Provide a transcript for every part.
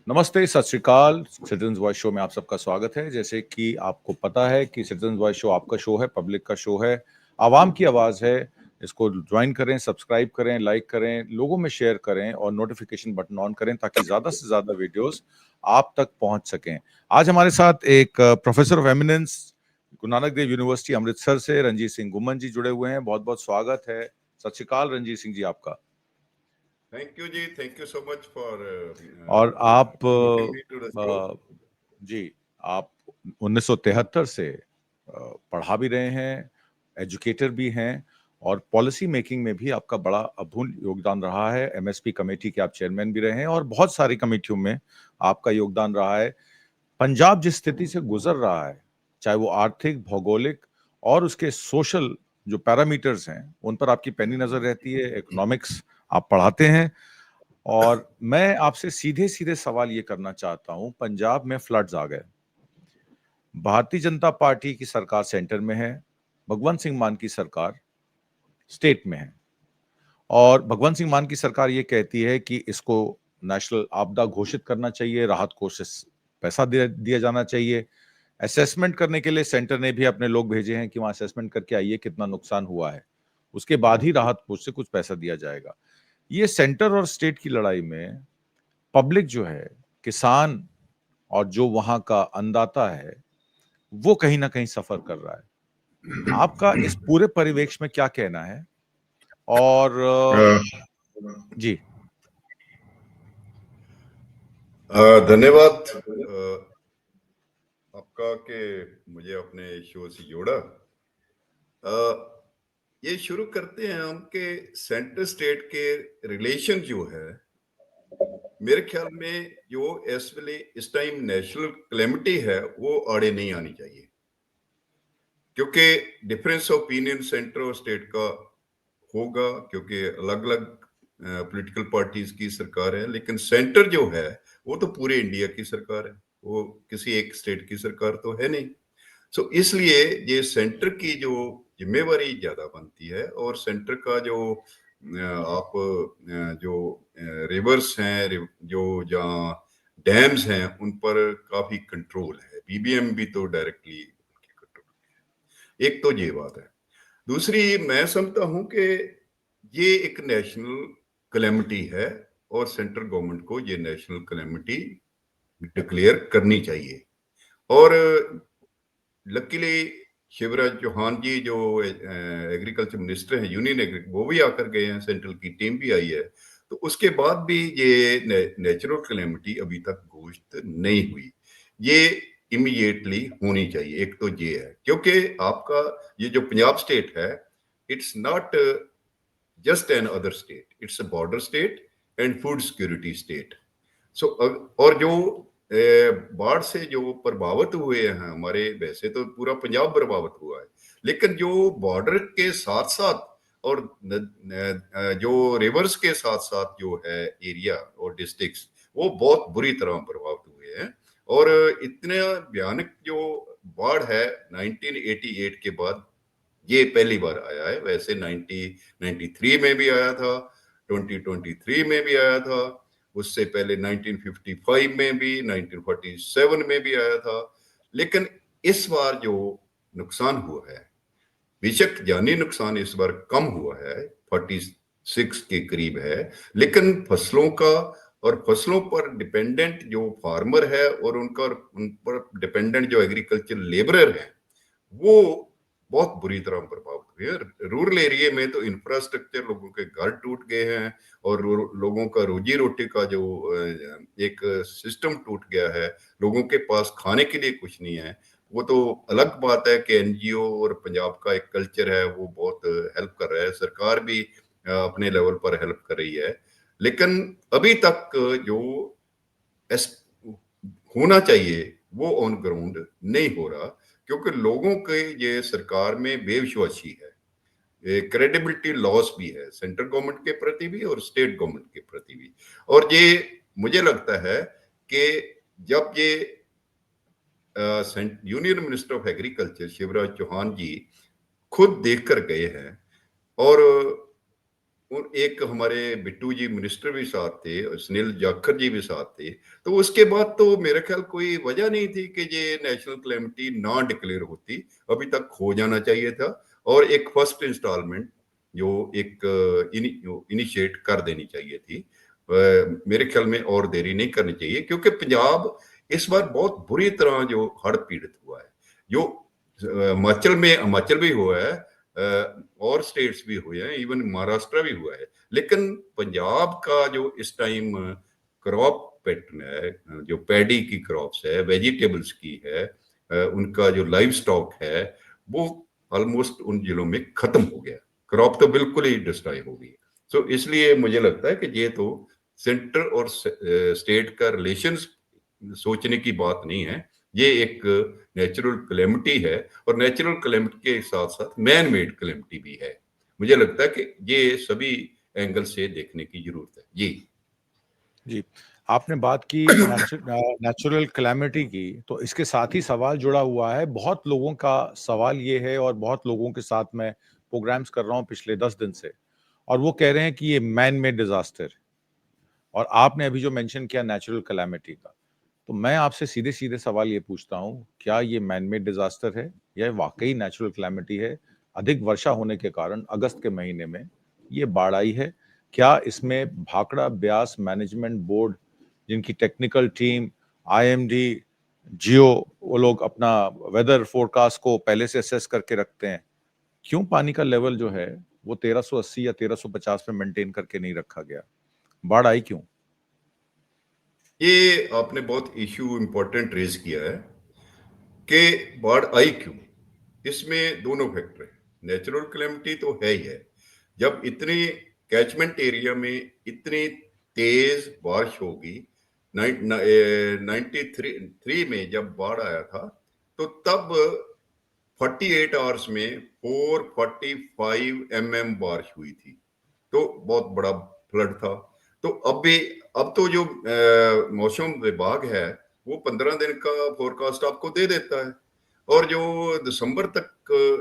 नमस्ते, सत श्री अकाल। सिटीजन्स वॉइस शो में आप सबका स्वागत है। जैसे कि आपको पता है कि सिटीजन्स वॉइस शो आपका शो है, पब्लिक का शो है, आवाम की आवाज़ है। इसको ज्वाइन करें, सब्सक्राइब करें, लाइक करें, लोगों में शेयर करें और नोटिफिकेशन बटन ऑन करें ताकि ज़्यादा से ज़्यादा वीडियोस आप तक पहुंच सकें। आज हमारे साथ एक professor of eminence Guru Nanak Dev university Amritsar से रंजीत सिंह गुम्मन जी जुड़े हुए हैं। बहुत-बहुत स्वागत है। सत श्री अकाल रंजीत सिंह जी आपका। थैंक यू जी, thank you so much for और आप inviting me to the show. जी, आप 1973 से पढ़ा भी रहे हैं, एजुकेटर भी हैं और पॉलिसी मेकिंग में भी आपका बड़ा अभूतपूर्व योगदान रहा है। एमएसपी कमेटी के आप चेयरमैन भी रहे हैं और बहुत सारी कमेटियों में आपका योगदान रहा है। पंजाब जिस स्थिति से गुजर रहा है, चाहे वो आर्थिक, भौगोलिक और उसके सोशल जो पैरामीटर्स हैं, उन पर आपकी पैनी नज़र रहती है। इकोनॉमिक्स आप पढ़ाते हैं और मैं आपसे सीधे-सीधे सवाल ये करना चाहता हूँ, पंजाब में फ्लड्स आ गए। भारतीय जनता पार्टी की सरकार सेंटर में है, भगवंत सिंह मान की सरकार स्टेट में है और भगवंत सिंह मान की सरकार ये कहती है कि इसको नेशनल आपदा घोषित करना चाहिए, राहत कोष से पैसा दिया जाना चाहिए। असेसमेंट करने के लिए सेंटर ने भी अपने लोग भेजे हैं कि वहाँ असेसमेंट करके आइए कितना नुकसान हुआ है। उसके बाद ही राहत कोष से कुछ पैसा दिया जाएगा। ये सेंटर और स्टेट की लड़ाई में पब्लिक जो है, किसान और जो वहाँ का अन्नदाता है, वो कहीं न कहीं सफ़र कर रहा है। आपका इस पूरे परिवेश में क्या कहना है? और जी। धन्यवाद आपका कि मुझे अपने शो से जोड़ा। ये शुरू करते हैं हम कि सेंटर स्टेट के रिलेशन जो है, मेरे ख्याल में जो इस टाइम नेशनल कैलेमिटी है वो आड़े नहीं आनी चाहिए, क्योंकि डिफरेंस ऑफ ओपिनियन सेंटर और स्टेट का होगा, क्योंकि अलग अलग पॉलिटिकल पार्टीज की सरकार है। लेकिन सेंटर जो है वो तो पूरे इंडिया की सरकार है, वो किसी एक स्टेट की सरकार तो है नहीं। सो इसलिए ये सेंटर की जो जिम्मेवारी ज्यादा बनती है और सेंटर का जो आप जो रिवर्स हैं, जो जहाँ डैम्स हैं, उन पर काफी कंट्रोल है। बीबीएम भी तो डायरेक्टली एक तो ये बात है। दूसरी, मैं समझता हूं कि ये एक नेशनल कैलेमिटी है और सेंट्रल गवर्नमेंट को ये नेशनल कैलेमिटी डिक्लेयर करनी चाहिए। और लकीली शिवराज चौहान जी जो एग्रीकल्चर मिनिस्टर हैं, यूनियन वो भी आकर गए हैं, सेंट्रल की टीम भी आई है। तो उसके बाद भी ये नेचुरल कैलेमिटी अभी तक घोषित नहीं हुई। ये इमीडिएटली होनी चाहिए। एक तो ये है, क्योंकि आपका ये जो पंजाब स्टेट है, it's not just another state, it's a border state and food security state. So और जो बाढ़ से जो प्रभावित हुए हैं हमारे, वैसे तो पूरा पंजाब प्रभावित हुआ है, लेकिन जो बॉर्डर के साथ साथ और जो रिवर्स के साथ साथ जो है एरिया और डिस्ट्रिक्ट्स, वो बहुत बुरी तरह प्रभावित हुए हैं। और इतने भयानक जो बाढ़ है 1988 के बाद, ये पहली बार आया है। वैसे 1993 में भी आया था, 2023 में भी आया था, उससे पहले 1955 में भी, 1947 में भी आया था। लेकिन इस बार जो नुकसान हुआ है, बेशक जानी नुकसान इस बार कम हुआ है, 46 के करीब है, लेकिन फसलों का और फसलों पर डिपेंडेंट जो फार्मर है और उन पर डिपेंडेंट जो एग्रीकल्चर लेबरर है, वो बहुत बुरी तरह प्रभावित हुए हैं। रूरल एरिया में तो इंफ्रास्ट्रक्चर, लोगों के घर टूट गए हैं और लोगों का रोजी रोटी का जो एक सिस्टम टूट गया है। लोगों के पास खाने के लिए कुछ नहीं है। वो तो अलग बात है कि एनजीओ और पंजाब का एक कल्चर है, वो बहुत हेल्प कर रहा है, सरकार भी अपने लेवल पर हेल्प कर रही है। लेकिन अभी तक जो होना चाहिए वो ऑन ग्राउंड नहीं हो रहा, क्योंकि लोगों के ये सरकार में बेविश्वासी है, क्रेडिबिलिटी लॉस भी है, सेंट्रल गवर्नमेंट के प्रति भी और स्टेट गवर्नमेंट के प्रति भी। और ये मुझे लगता है कि जब ये union minister of agriculture Shivraj Chauhan ji खुद देख कर गए हैं और और एक हमारे बिट्टू जी मिनिस्टर भी साथ थे और सुनील जाखड़ जी भी साथ थे। तो उसके बाद तो मेरे ख्याल कोई वजह नहीं थी कि ये नेशनल कैलेमिटी ना डिक्लेयर होती, अभी तक हो जाना चाहिए था। और एक फर्स्ट इंस्टॉलमेंट जो एक इनिशिएट कर देनी चाहिए थी, मेरे ख्याल में और देरी नहीं करनी चाहिए, क्योंकि पंजाब इस बार बहुत बुरी तरह जो हड़ पीड़ित हुआ है। जो हिमाचल भी हुआ है, और स्टेट्स भी हुए हैं, इवन महाराष्ट्र भी हुआ है, लेकिन पंजाब का जो इस टाइम क्रॉप पैटर्न है, जो पैडी की क्रॉप्स है, वेजिटेबल्स की है, उनका जो लाइव स्टॉक है, वो ऑलमोस्ट उन जिलों में खत्म हो गया। क्रॉप तो बिल्कुल ही डिस्ट्रॉय हो गई। सो इसलिए मुझे लगता है कि ये तो सेंटर और स्टेट का रिलेशंस सोचने की बात नहीं है, ये एक नेचुरल कैलेमिटी है, और नेचुरल कैलेमिटी के साथ साथ मैन मेड कैलेमिटी भी है। मुझे लगता है कि ये सभी एंगल से देखने की जरूरत है। जी जी, आपने बात की नेचुरल कैलेमिटी की, तो इसके साथ ही सवाल जुड़ा हुआ है। बहुत लोगों का सवाल ये है, और बहुत लोगों के साथ मैं प्रोग्राम्स कर रहा हूँ पिछले 10 दिन से, और वो कह रहे हैं कि ये मैन मेड डिजास्टर। और आपने अभी जो मेंशन किया नेचुरल कैलेमिटी का, तो मैं आपसे सीधे-सीधे सवाल ये पूछता हूँ, क्या ये मैन मेड डिजास्टर है या वाकई नेचुरल कैलेमिटी है? अधिक वर्षा होने के कारण अगस्त के महीने में ये बाढ़ आई है। क्या इसमें भाखड़ा ब्यास मैनेजमेंट बोर्ड, जिनकी टेक्निकल टीम, आईएमडी, जियो, वो लोग अपना वेदर फोरकास्ट को पहले से असेस करके रखते हैं, क्यों पानी का लेवल जो है वो 1380 या 1350 पे मेंटेन करके नहीं रखा गया? बाढ़ आई क्यों? ये आपने बहुत इश्यू इंपॉर्टेंट रेज किया है कि बाढ़ आई क्यों। इसमें दोनों फैक्टर है। नेचुरल कैलेमिटी तो है ही है। जब इतनी कैचमेंट एरिया में इतनी तेज बारिश होगी, 93 में जब बाढ़ आया था, तो तब 48 आवर्स में 445 बारिश हुई थी। तो बहुत बड़ा फ्लड था। तो अब तो जो मौसम विभाग है, वो 15 दिन का फोरकास्ट आपको दे देता है। और जो दिसंबर तक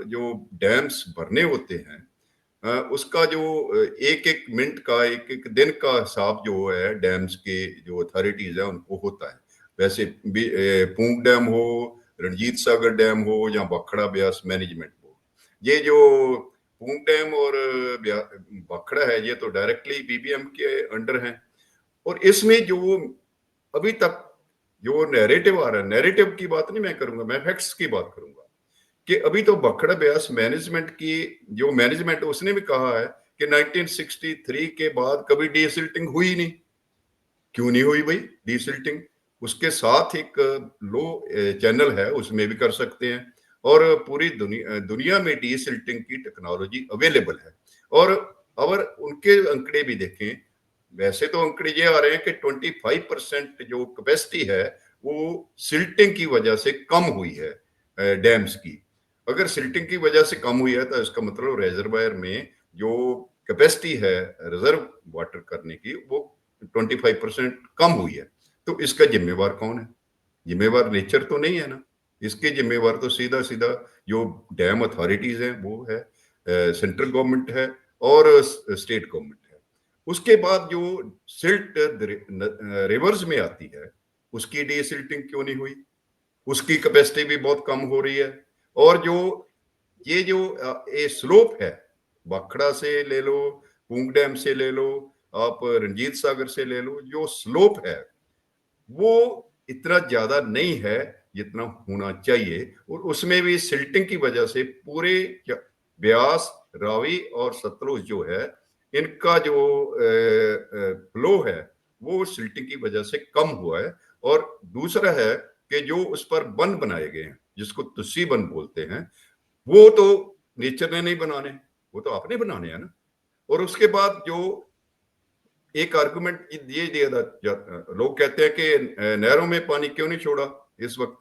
जो डैम्स भरने होते हैं, उसका जो एक एक मिनट का, एक एक दिन का हिसाब जो है डैम्स के जो अथॉरिटीज है उनको होता है। वैसे भी पूंग डैम हो, रणजीत सागर डैम हो, या भाखड़ा ब्यास मैनेजमेंट बोर्ड, ये जो पूंग डैम और भाखड़ा है, ये तो डायरेक्टली बीबीएम के अंडर है। और इसमें जो अभी तक जो नैरेटिव आ रहा है, नैरेटिव की बात नहीं मैं करूंगा, मैं फैक्ट्स की बात करूंगा, कि अभी तो भाखड़ा ब्यास मैनेजमेंट की जो मैनेजमेंट, उसने भी कहा है कि 1963 के बाद कभी डीसिल्टिंग हुई नहीं। क्यों नहीं हुई भाई डीसिल्टिंग? उसके साथ एक लो चैनल है, उसमें भी कर सकते हैं। और पूरी दुनिया में डीसिल्टिंग की टेक्नोलॉजी अवेलेबल है। और अगर उनके अंकड़े भी देखें, वैसे तो अंकड़े ये आ रहे हैं कि 25% जो कैपेसिटी है वो सिल्टिंग की वजह से कम हुई है डैम्स की। अगर सिल्टिंग की वजह से कम हुई है तो इसका मतलब रिजर्वायर में जो कैपेसिटी है रिजर्व वाटर करने की, वो 25% कम हुई है। तो इसका जिम्मेवार कौन है? जिम्मेवार नेचर तो नहीं है ना। इसके जिम्मेवार तो सीधा सीधा जो डैम अथॉरिटीज हैं वो है, सेंट्रल गवर्नमेंट है, और स्टेट गवर्नमेंट है। उसके बाद जो सिल्ट रिवर्स में आती है, उसकी डीसिल्टिंग क्यों नहीं हुई? उसकी कैपेसिटी भी बहुत कम हो रही है। और जो ये जो ये स्लोप है, भाखड़ा से ले लो, पूंग डैम से ले लो, आप रंजीत सागर से ले लो, जो स्लोप है वो इतना ज्यादा नहीं है जितना होना चाहिए। और उसमें भी सिल्टिंग की वजह से पूरे ब्यास, रावी और सतलुज जो है, इनका जो फ्लो है वो सिल्टिंग की वजह से कम हुआ है। और दूसरा है कि जो उस पर बंद बनाए गए हैं, जिसको तुस्सी बंद बोलते हैं, वो तो नेचर ने नहीं बनाने, वो तो आपने बनाने हैं ना। और उसके बाद जो एक आर्गुमेंट ये दिया था, लोग कहते हैं कि नहरों में पानी क्यों नहीं छोड़ा इस वक्त।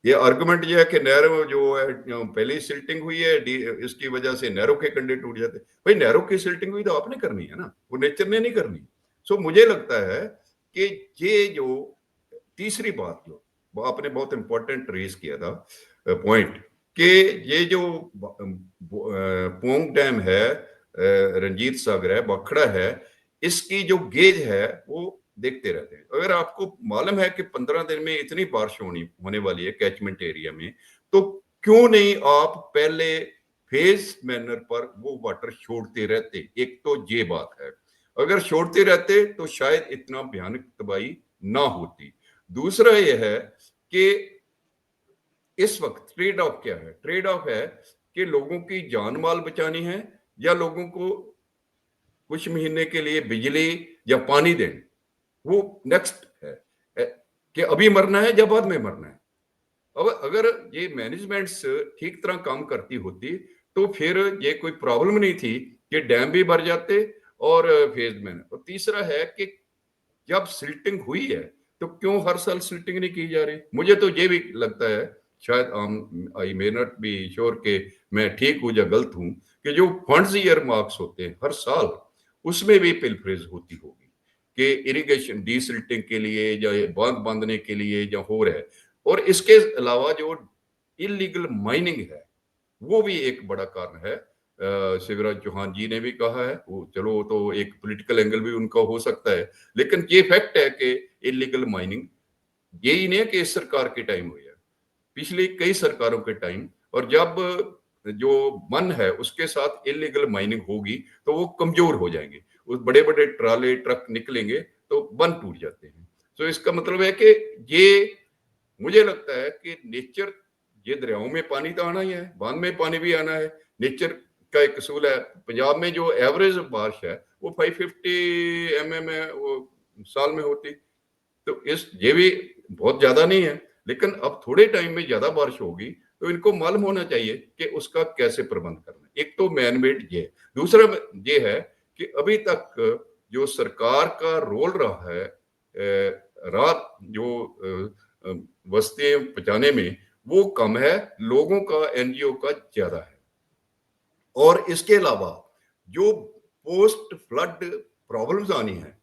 ये आर्गुमेंट ये है कि नहरों जो है पहले ही सिल्टिंग हुई है, इसकी वजह से नहरों के कंढे टूट जाते। भाई नहरों की सिल्टिंग हुई तो आपने करनी है ना, वो नेचर ने नहीं करनी। सो मुझे लगता है कि ये जो तीसरी बात जो वो आपने बहुत इंपॉर्टेंट रेज किया था पॉइंट, कि ये जो पोंग डैम है, रंजीत सागर है, भाखड़ा है, इसकी जो गेज है वो देखते रहते हैं। अगर आपको मालूम है कि 15 दिन में इतनी बारिश होने वाली है कैचमेंट एरिया में, तो क्यों नहीं आप पहले फेज मैनर पर वो वाटर छोड़ते रहते? एक तो ये बात है, अगर छोड़ते रहते तो शायद इतना भयानक तबाही ना होती। दूसरा यह है कि इस वक्त ट्रेड ऑफ क्या है? ट्रेड ऑफ है कि लोगों की जान माल बचानी है या लोगों को कुछ महीने के लिए बिजली या पानी दें। वो नेक्स्ट है कि अभी मरना है या बाद में मरना है। अब अगर ये मैनेजमेंट्स ठीक तरह काम करती होती तो फिर ये कोई प्रॉब्लम नहीं थी कि डैम भी भर जाते और फेज मैन। और तीसरा है कि जब सिल्टिंग हुई है तो क्यों हर साल सिल्टिंग नहीं की जा रही? मुझे तो ये भी लगता है, शायद आई मे नॉट बी श्योर कि मैं ठीक हूं या गलत हूं, कि जो फंड्स ईयर मार्क्स होते हैं हर साल, उसमें भी पिलफरेज होती होगी कि इरिगेशन डीसिल्टिंग के लिए या बांध बांधने के लिए या हो रहा है। और इसके अलावा जो इलीगल माइनिंग है वो भी एक बड़ा कारण है। शिवराज चौहान जी ने भी कहा है, वो चलो वो तो एक पॉलिटिकल एंगल भी उनका हो सकता है, लेकिन ये फैक्ट है कि इलीगल माइनिंग यही नहीं है कि इस सरकार के टाइम हुई है, पिछली कई सरकारों के टाइम। और जब जो मन है उसके साथ इलीगल माइनिंग होगी तो वो कमजोर हो जाएंगे, उस बड़े बड़े ट्राले ट्रक निकलेंगे तो बन टूट जाते हैं। तो इसका मतलब है कि ये मुझे लगता है कि नेचर, ये दरियाओं में पानी तो आना ही है, बांध में पानी भी आना है, नेचर का एक असूल है। पंजाब में जो एवरेज बारिश है वो 550 mm है, वो साल में होती। तो इस ये भी बहुत ज्यादा नहीं है, लेकिन अब थोड़े टाइम में ज्यादा बारिश होगी तो इनको मालूम होना चाहिए कि उसका कैसे प्रबंध करना है। एक तो मैन मेड ये, दूसरा ये है कि अभी तक जो सरकार का रोल रहा है रात जो वस्तें पहुंचाने में, वो कम है, लोगों का एनजीओ का ज्यादा है। और इसके अलावा जो पोस्ट फ्लड प्रॉब्लम्स आनी है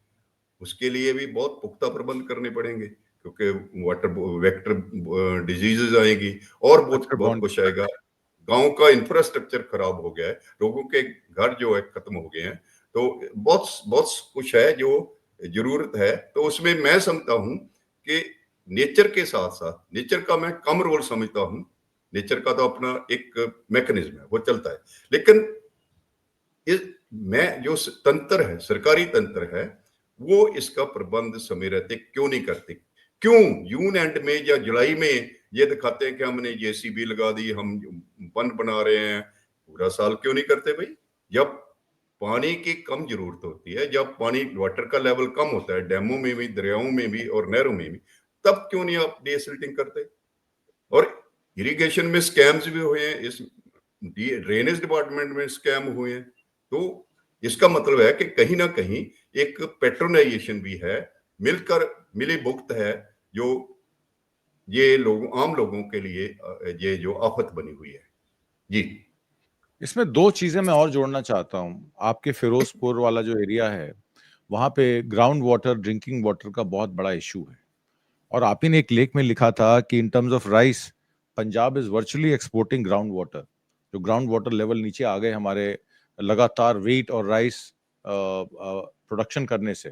उसके लिए भी बहुत पुख्ता प्रबंध करने पड़ेंगे, क्योंकि वाटर वेक्टर डिजीजेज आएगी और बहुत वेक्टर बहुत बॉर्न। कुछ आएगा। गांव का इंफ्रास्ट्रक्चर खराब हो गया है, लोगों के घर जो है खत्म हो गए हैं, तो बहुत बहुत कुछ है जो जरूरत है। तो उसमें मैं समझता हूँ कि नेचर के साथ साथ, नेचर का मैं कम रोल समझता हूँ, नेचर का तो अपना एक मैकेनिज्म है, वो चलता है, लेकिन इस मैं जो तंत्र है, सरकारी तंत्र है, वो इसका प्रबंध समय रहते क्यों नहीं करते? क्यों जून एंड में या जुलाई में ये दिखाते हैं कि हमने जेसीबी लगा दी, हम बंद बना रहे हैं, पूरा साल क्यों नहीं करते भाई? जब पानी की कम जरूरत होती है, जब पानी वाटर का लेवल कम होता है डैमों में भी, दरियाओं में भी और नहरों में भी, तब क्यों नहीं आप डेसिल्टिंग करते? और इरिगेशन में स्कैम्स भी हुए हैं, इस ड्रेनेज डिपार्टमेंट में स्कैम हुए हैं। तो इसका मतलब है कि कहीं ना कहीं एक पेट्रोनाइजेशन भी है, मिलकर मिली भुगत है, जो ये लोग आम लोगों के लिए ये जो आफत बनी हुई है। जी। इसमें दो चीजें मैं और जोड़ना चाहता हूँ। आपके फिरोजपुर वाला जो एरिया है, वहां पे ग्राउंड वाटर, ड्रिंकिंग वाटर का बहुत बड़ा इशू है। और आप ही ने एक लेख में लिखा था कि in terms of rice, Punjab is virtually exporting ground water. जो ग्राउंड वाटर लेवल नीचे आ गए हमारे लगातार वेट और राइस प्रोडक्शन करने से,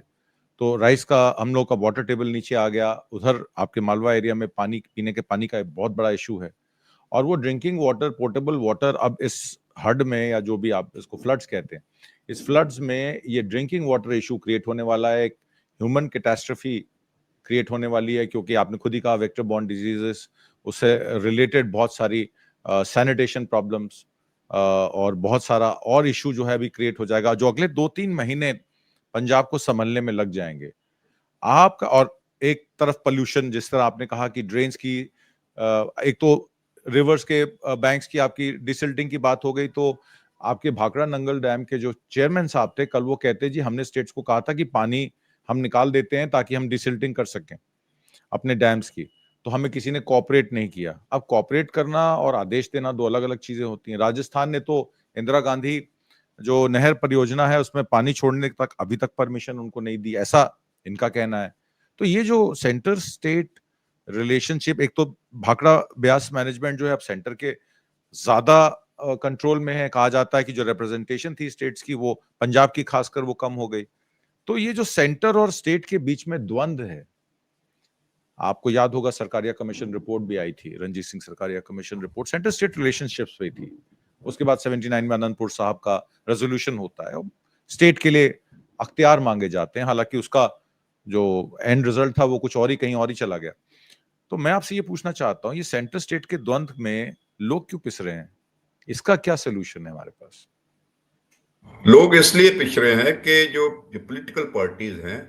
तो राइस का हम लोग का वाटर टेबल नीचे आ गया। उधर आपके मालवा एरिया में पानी, पीने के पानी का एक बहुत बड़ा इशू है। और वो ड्रिंकिंग वाटर, पोर्टेबल वाटर, अब इस हड में, या जो भी आप इसको फ्लड्स कहते हैं, इस फ्लड्स में ये ड्रिंकिंग वाटर इशू क्रिएट होने वाला है। एक ह्यूमन कैटास्ट्रफी क्रिएट होने वाली है, क्योंकि आपने खुद ही कहा वेक्टर बॉर्न डिजीजेस, उससे रिलेटेड बहुत सारी सैनिटेशन प्रॉब्लम्स और बहुत सारा और इशू जो है अभी क्रिएट हो जाएगा, जो अगले 2-3 महीने पंजाब को संभलने में लग जाएंगे आपका। और एक तरफ पोल्यूशन, जिस तरह आपने कहा कि ड्रेन्स की, एक तो रिवर्स के बैंक्स की आपकी डिसिल्टिंग की बात हो गई, तो आपके भाखड़ा नंगल डैम के जो चेयरमैन साहब थे कल, वो कहते जी हमने स्टेट्स को कहा था कि पानी हम निकाल देते हैं ताकि हम डिसिल्टिंग कर सकें अपने डैम्स की, तो हमें किसी ने कोऑपरेट नहीं किया। अब कोऑपरेट करना और आदेश देना दो अलग अलग चीजें होती हैं। राजस्थान ने तो इंदिरा गांधी जो नहर परियोजना है उसमें पानी छोड़ने तक अभी तक परमिशन उनको नहीं दी, ऐसा इनका कहना है। तो ये जो सेंटर स्टेट रिलेशनशिप, एक तो भाखड़ा ब्यास मैनेजमेंट जो है अब सेंटर के ज्यादा कंट्रोल में है। कहा जाता है कि जो रिप्रेजेंटेशन थी स्टेट्स की वो पंजाब की खासकर वो कम हो गई। तो ये जो सेंटर और स्टेट के बीच में द्वंद्व है, आपको याद होगा सरकारिया कमीशन रिपोर्ट भी आई थी, Ranjit Singh Sarkaria commission report centre state relationships पे थी। उसके बाद 79 में अनंतपुर साहब का रेजोल्यूशन होता है, स्टेट के लिए अख्तियार मांगे जाते हैं, हालांकि उसका जो एंड रिजल्ट था वो कुछ और ही, कहीं और ही चला गया। तो मैं आपसे ये पूछना चाहता हूँ, ये सेंटर स्टेट के द्वंद्व में लोग क्यों पिस रहे हैं? इसका क्या सोल्यूशन है हमारे पास? लोग इसलिए पिछ रहे हैं कि जो पॉलिटिकल पार्टीज हैं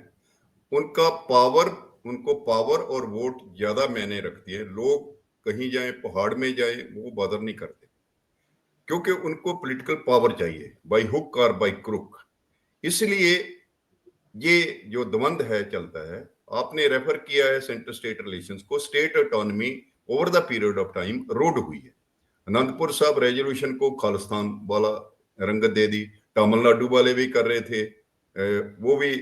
उनका पावर, उनको पावर और वोट ज्यादा मायने रखती है। लोग कहीं जाएं, पहाड़ में जाएं, वो बदर नहीं करते, क्योंकि उनको पॉलिटिकल पावर चाहिए, बाय हुक और बाय क्रुक। इसलिए ये जो द्वंद है चलता है। आपने रेफर किया है सेंटर स्टेट रिलेशंस को, state autonomy over the period of time road हुई है। अनंतपुर साहब रेजोल्यूशन को खालिस्तान वाला रंगत दे दी, तमिलनाडु वाले भी कर रहे थे, वो भी।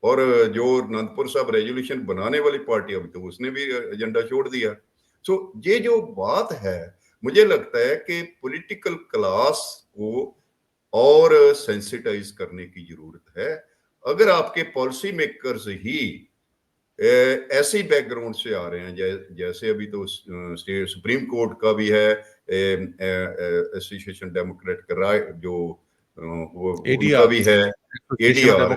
और जो अनंतपुर साहब रेजोल्यूशन बनाने वाली पार्टी, अभी तो उसने भी एजेंडा छोड़ दिया। सो ये जो बात है, मुझे लगता है कि पॉलिटिकल क्लास को और सेंसिटाइज करने की जरूरत है। अगर आपके पॉलिसी मेकर्स ही ऐसे बैकग्राउंड से आ रहे हैं, जैसे अभी तो स्टेट सुप्रीम कोर्ट का भी है, एसोसिएशन डेमोक्रेट का राय जो वो उनका भी है, एडीआर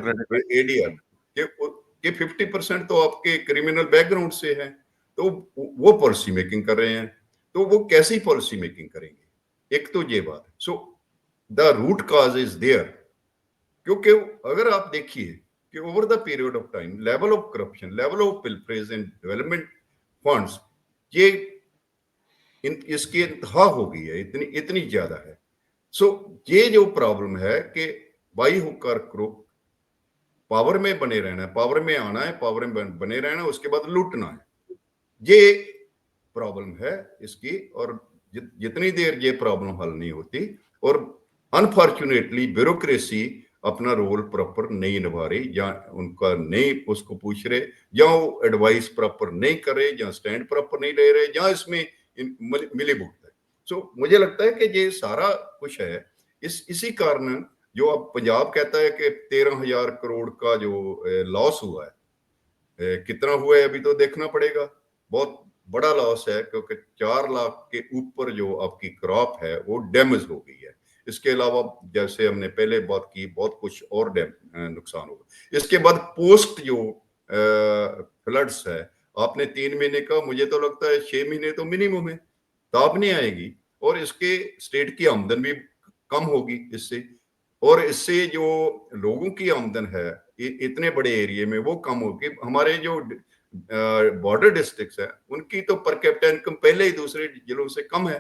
एडीआर के 50% तो आपके क्रिमिनल बैकग्राउंड से है। तो वो पॉलिसी मेकिंग कर रहे हैं, तो वो कैसी पॉलिसी मेकिंग करेंगे? एक तो ये बात। So the root cause is there. क्योंकि अगर आप देखिए कि over the period of time level of corruption, level of pilferage in development funds, ये इसकी इंतहा हो गई है, इतनी इतनी ज्यादा है। सो ये जो प्रॉब्लम है कि बाई हुक और क्रुक पावर में बने रहना है, पावर में आना है, पावर में बने रहना है, उसके बाद लूटना है। ये प्रॉब्लम है इसकी। और जितनी देर ये प्रॉब्लम हल नहीं होती, और अनफॉर्चुनेटली ब्यूरोक्रेसी अपना रोल प्रॉपर नहीं निभा रही, या उनका नहीं उसको पूछ रहे, या वो एडवाइस प्रॉपर नहीं कर रहे, या स्टैंड प्रॉपर नहीं ले रहे, या इसमें मिली भुगत है। सो मुझे लगता है कि ये सारा कुछ है। इसी कारण जो अब पंजाब कहता है कि 13,000 करोड़ का जो लॉस हुआ है, कितना हुआ है अभी तो देखना पड़ेगा। बहुत बड़ा लॉस है, क्योंकि 4 लाख के ऊपर जो आपकी क्रॉप है वो डैमेज हो गई है। इसके अलावा जैसे हमने पहले बात की, बहुत कुछ और नुकसान होगा। इसके बाद पोस्ट जो फ्लड्स है, आपने 3 महीने का, मुझे तो लगता है 6 महीने तो मिनिमम है, ताप नहीं आएगी। और इसके स्टेट की आमदन भी कम होगी इससे, और इससे जो लोगों की आमदन है इतने बड़े एरिया में वो कम होगी। हमारे जो बॉर्डर डिस्ट्रिक्ट्स है उनकी तो पर कैपिटा इनकम पहले ही दूसरे जिलों से कम है,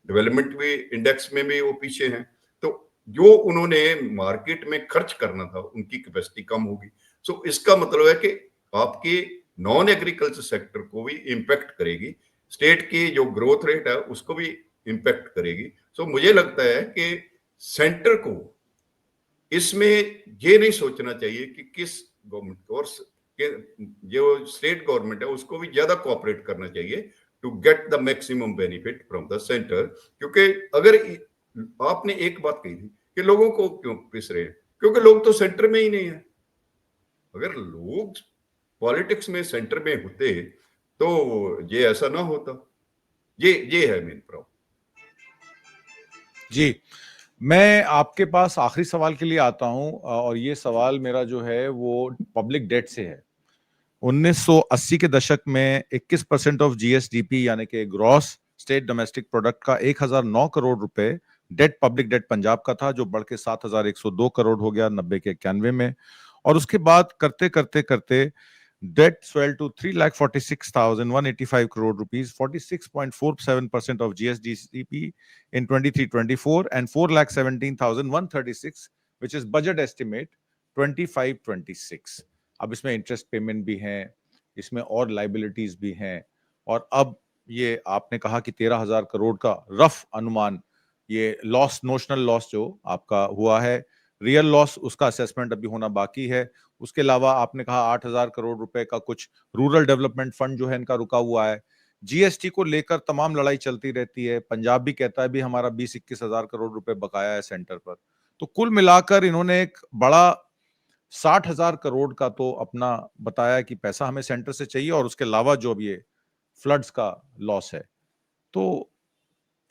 डेवलपमेंट भी इंडेक्स में भी वो पीछे हैं। तो जो उन्होंने मार्केट में खर्च करना था उनकी कैपेसिटी कम होगी। सो इसका मतलब है कि आपके नॉन एग्रीकल्चर सेक्टर को भी इम्पैक्ट करेगी, स्टेट की जो ग्रोथ रेट है उसको भी इम्पैक्ट करेगी। सो मुझे लगता है कि सेंटर को इसमें ये नहीं सोचना चाहिए कि किस गवर्नमेंट को, और जो स्टेट गवर्नमेंट है उसको भी ज्यादा कोऑपरेट करना चाहिए to get the maximum benefit from the centre. क्योंकि अगर आपने एक बात कही थी कि लोगों को क्यों पिस रहे हैं, क्योंकि लोग तो सेंटर में ही नहीं है। अगर लोग पॉलिटिक्स में सेंटर में होते तो ये ऐसा ना होता। ये है मेन प्रॉब्लम। जी, मैं आपके पास आखिरी सवाल के लिए आता हूं, और ये सवाल मेरा जो है वो पब्लिक डेट से है। 1980 के दशक में 21% ऑफ जीएसडीपी यानी कि ग्रॉस स्टेट डोमेस्टिक प्रोडक्ट का 1009 करोड़ रुपए डेट, पब्लिक डेट पंजाब का था, जो बढ़ के 7102 करोड़ हो गया 90 के 91 में। और उसके बाद करते करते करते debt swelled to 3,46,185 crore rupees, 46.47% of GSDP in 23-24, and 4,17,136, which is budget estimate 25-26. अब इसमें इंटरेस्ट पेमेंट भी हैं, इसमें और लाइबिलिटीज भी हैं, और अब ये आपने कहा कि 13,000 करोड़ का रफ अनुमान, ये लॉस, नोशनल लॉस जो आपका हुआ है, रियल लॉस उसका असेसमेंट अभी होना बाकी है। उसके अलावा आपने कहा 8,000 करोड़ रुपए का कुछ रूरल डेवलपमेंट फंड जो है इनका रुका हुआ है। जीएसटी को लेकर तमाम लड़ाई चलती रहती है। पंजाब भी कहता है भी हमारा 20-21 हजार करोड़ रुपए बकाया है सेंटर पर। तो कुल मिलाकर इन्होंने एक बड़ा 60,000 करोड़ का तो अपना बताया कि पैसा हमें सेंटर से चाहिए, और उसके अलावा जो भी ये फ्लड्स का लॉस है। तो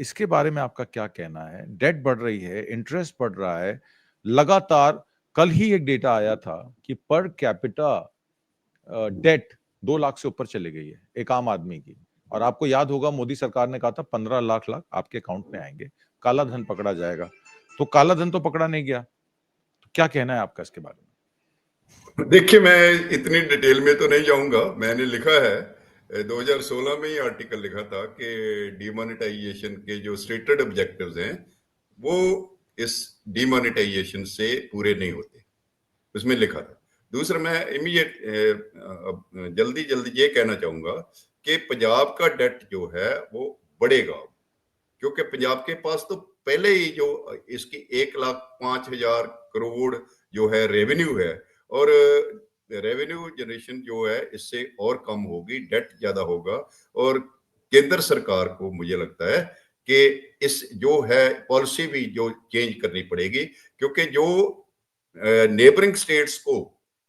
इसके बारे में आपका क्या कहना है? डेट बढ़ रही है, इंटरेस्ट बढ़ रहा है लगातार। कल ही एक डेटा आया था कि पर कैपिटा डेट 2 लाख से ऊपर चली गई है एक आम आदमी की। और आपको याद होगा मोदी सरकार ने कहा था 15 लाख लाख आपके अकाउंट में आएंगे, काला धन पकड़ा जाएगा। तो काला धन तो पकड़ा नहीं गया। तो क्या कहना है आपका इसके बारे में? देखिए, मैं इतनी डिटेल में तो नहीं जाऊंगा। मैंने लिखा है 2016 में ही आर्टिकल लिखा था कि डिमोनेटाइजेशन के जो स्टेटेड ऑब्जेक्टिव्स हैं वो इस डिमोनेटाइजेशन से पूरे नहीं होते, उसमें लिखा था। दूसरा, मैं इमीडिएट जल्दी जल्दी ये कहना चाहूंगा कि पंजाब का डेट जो है वो बढ़ेगा, क्योंकि पंजाब के पास तो पहले ही जो इसकी 1,05,000 करोड़ जो है रेवेन्यू है, और रेवेन्यू जनरेशन जो है इससे और कम होगी, डेट ज्यादा होगा। और केंद्र सरकार को मुझे लगता है कि इस जो है पॉलिसी भी जो चेंज करनी पड़ेगी, क्योंकि जो नेबरिंग स्टेट्स को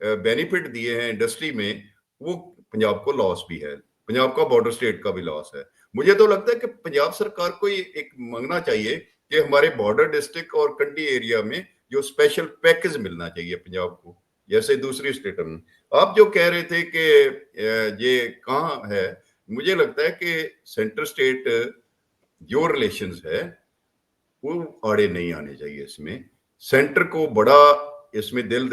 बेनिफिट दिए हैं इंडस्ट्री में, वो पंजाब को लॉस भी है, पंजाब का बॉर्डर स्टेट का भी लॉस है। मुझे तो लगता है कि पंजाब सरकार को एक मांगना चाहिए कि हमारे बॉर्डर डिस्ट्रिक्ट और कंडी एरिया में जो स्पेशल पैकेज मिलना चाहिए पंजाब को, जैसे दूसरी स्टेटों में। आप जो कह रहे थे कि ये कहाँ है, मुझे लगता है कि सेंटर स्टेट जो रिलेशंस है वो आड़े नहीं आने चाहिए। इसमें सेंटर को बड़ा इसमें दिल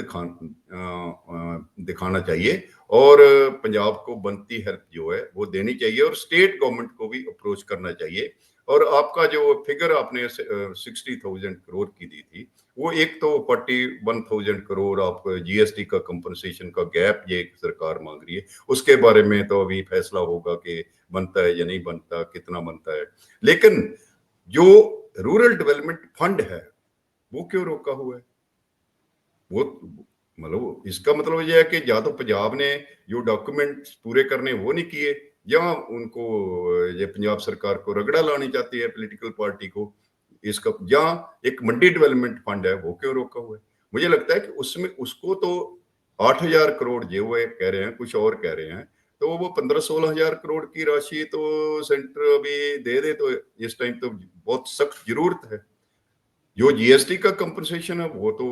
दिखाना चाहिए, और पंजाब को बनती हेल्प जो है वो देनी चाहिए, और स्टेट गवर्नमेंट को भी अप्रोच करना चाहिए। और आपका जो फिगर आपने 60,000 करोड़ की दी थी, वो एक तो 41,000 करोड़ आप जीएसटी का कंपनसेशन का गैप ये सरकार मांग रही है, उसके बारे में तो अभी फैसला होगा कि बनता है या नहीं बनता, कितना बनता है। लेकिन जो रूरल डेवलपमेंट फंड है वो क्यों रोका हुआ है? वो मतलब इसका मतलब यह है कि या तो पंजाब ने जो डॉक्यूमेंट पूरे करने वो नहीं किए, या उनको ये पंजाब सरकार को रगड़ा लानी चाहती है पॉलिटिकल पार्टी को इसका, या एक मंडी डेवलपमेंट फंड है वो क्यों रोका हुआ है? मुझे लगता है कि उसमें उसको तो 8,000 करोड़ जो वो कह रहे हैं, कुछ और कह रहे हैं, तो वो 15-16 हजार करोड़ की राशि तो सेंटर अभी दे दे तो इस टाइम तो बहुत सख्त जरूरत है। जो जीएसटी का कंपनसेशन है वो तो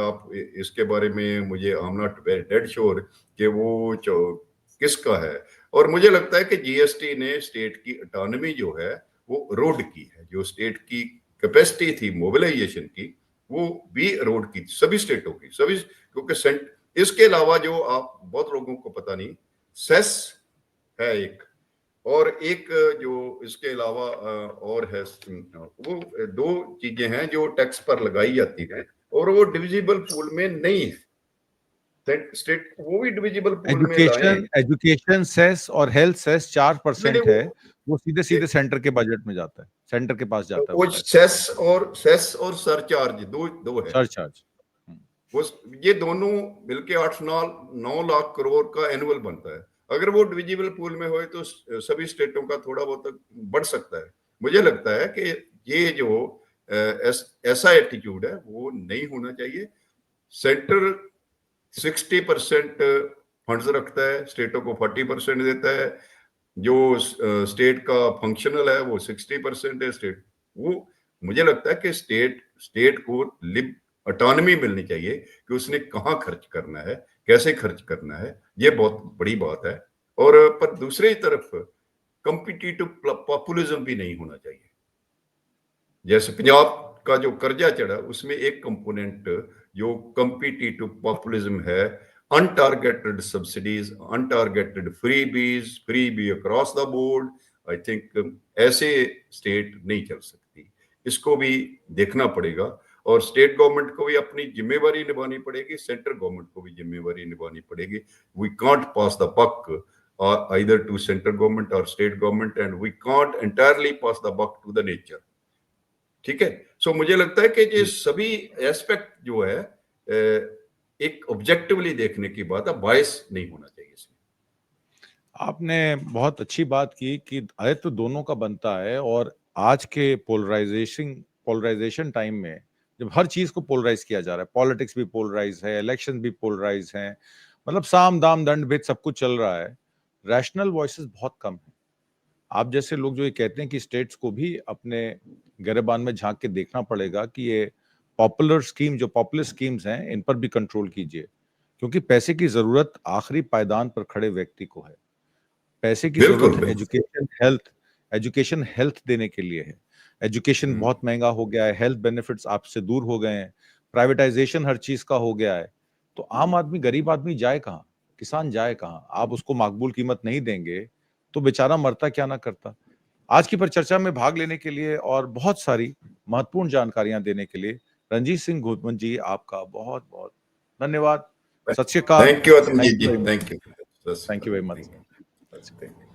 आप इसके बारे में मुझे I am not dead sure कि वो किसका है। और मुझे लगता है कि जीएसटी ने स्टेट की ऑटोनॉमी जो है वो रोड की है, जो स्टेट की कैपेसिटी थी मोबिलाइजेशन की वो भी रोड की सभी स्टेटों की, सभी, क्योंकि सेंट इसके अलावा जो आप बहुत लोगों को पता नहीं, सेस है एक, और एक जो इसके अलावा और है, वो दो चीजें हैं जो टैक्स पर लगाई जाती है, और वो डिविजिबल पूल में नहीं है। स्टेट वो भी डिविजिबल पूल में लाए। एजुकेशन एजुकेशन सेस और हेल्थ सेस नहीं नहीं 4% है। वो सीधे सीधे सेंटर के बजट में जाता है, सेंटर के पास जाता है वो वो पैसा। सेस और सरचार्ज दो दो है। सरचार्ज। वो ये दोनों मिलके 8-9 लाख करोड़ का एनुअल बनता है। अगर वो डिविजिबल पूल में हो तो सभी स्टेटों का थोड़ा बहुत बढ़ सकता है। मुझे लगता है कि ये जो ऐसा एटीट्यूड है वो नहीं होना चाहिए। सेंटर 60% फंड्स रखता है, स्टेटों को 40% देता है। जो स्टेट का फंक्शनल है वो 60% है स्टेट। वो मुझे लगता है कि स्टेट को लिब ऑटोनॉमी मिलनी चाहिए कि उसने कहाँ खर्च करना है, कैसे खर्च करना है, ये बहुत बड़ी बात है। और पर दूसरी तरफ कॉम्पिटिटिव पॉपुलिज्म भी नहीं होना चाहिए। जैसे पंजाब का जो कर्जा चढ़ा उसमें एक कंपोनेंट जो कॉम्पिटिटिव पॉपुलिज्म है, untargeted subsidies, untargeted freebie across the board. I think ऐसे स्टेट नहीं चल सकती, इसको भी देखना पड़ेगा। और स्टेट गवर्नमेंट को भी अपनी जिम्मेवारी निभानी पड़ेगी, सेंट्रल गवर्नमेंट को भी जिम्मेवारी निभानी पड़ेगी। We can't pass the buck either to central government or state government, and we can't entirely pass the buck to the nature। ठीक है। सो मुझे लगता है कि ये सभी एस्पेक्ट जो है एक ऑब्जेक्टिवली देखने की बात है, बायस नहीं होना चाहिए इसमें। आपने बहुत अच्छी बात की कि दायित्व तो दोनों का बनता है, और आज के पोलराइजेशन टाइम में जब हर चीज को पोलराइज किया जा रहा है, पॉलिटिक्स भी पोलराइज है, इलेक्शन भी पोलराइज हैं, मतलब साम दाम दंड भेद सब कुछ चल रहा है, रैशनल वॉइसेस बहुत कम है। आप जैसे लोग जो ये कहते हैं कि स्टेट्स को भी अपने गिरेबान में झांक के देखना पड़ेगा कि ये पॉपुलर स्कीम्स हैं, इन पर भी कंट्रोल कीजिए, क्योंकि पैसे की जरूरत आखिरी पायदान पर खड़े व्यक्ति को है। पैसे की बिल्कुल, जरूरत बिल्कुल। एजुकेशन हेल्थ देने के लिए है। एजुकेशन हुँ, बहुत महंगा हो गया है, हेल्थ बेनिफिट्स आपसे दूर हो गए हैं, प्राइवेटाइजेशन हर चीज का हो गया है। तो आम आदमी, गरीब आदमी जाए कहाँ, किसान जाए कहाँ? आप उसको माकबूल कीमत नहीं देंगे तो बेचारा मरता क्या ना करता। आज की परिचर्चा में भाग लेने के लिए और बहुत सारी महत्वपूर्ण जानकारियां देने के लिए रंजीत सिंह घुमन जी, आपका बहुत बहुत धन्यवाद। Sat Sri Akal. Thank you Atam ji thank you जी, very much. Thank you. Sat Sri thank you Akal, very much. Thank you. Sat Sri अकाल।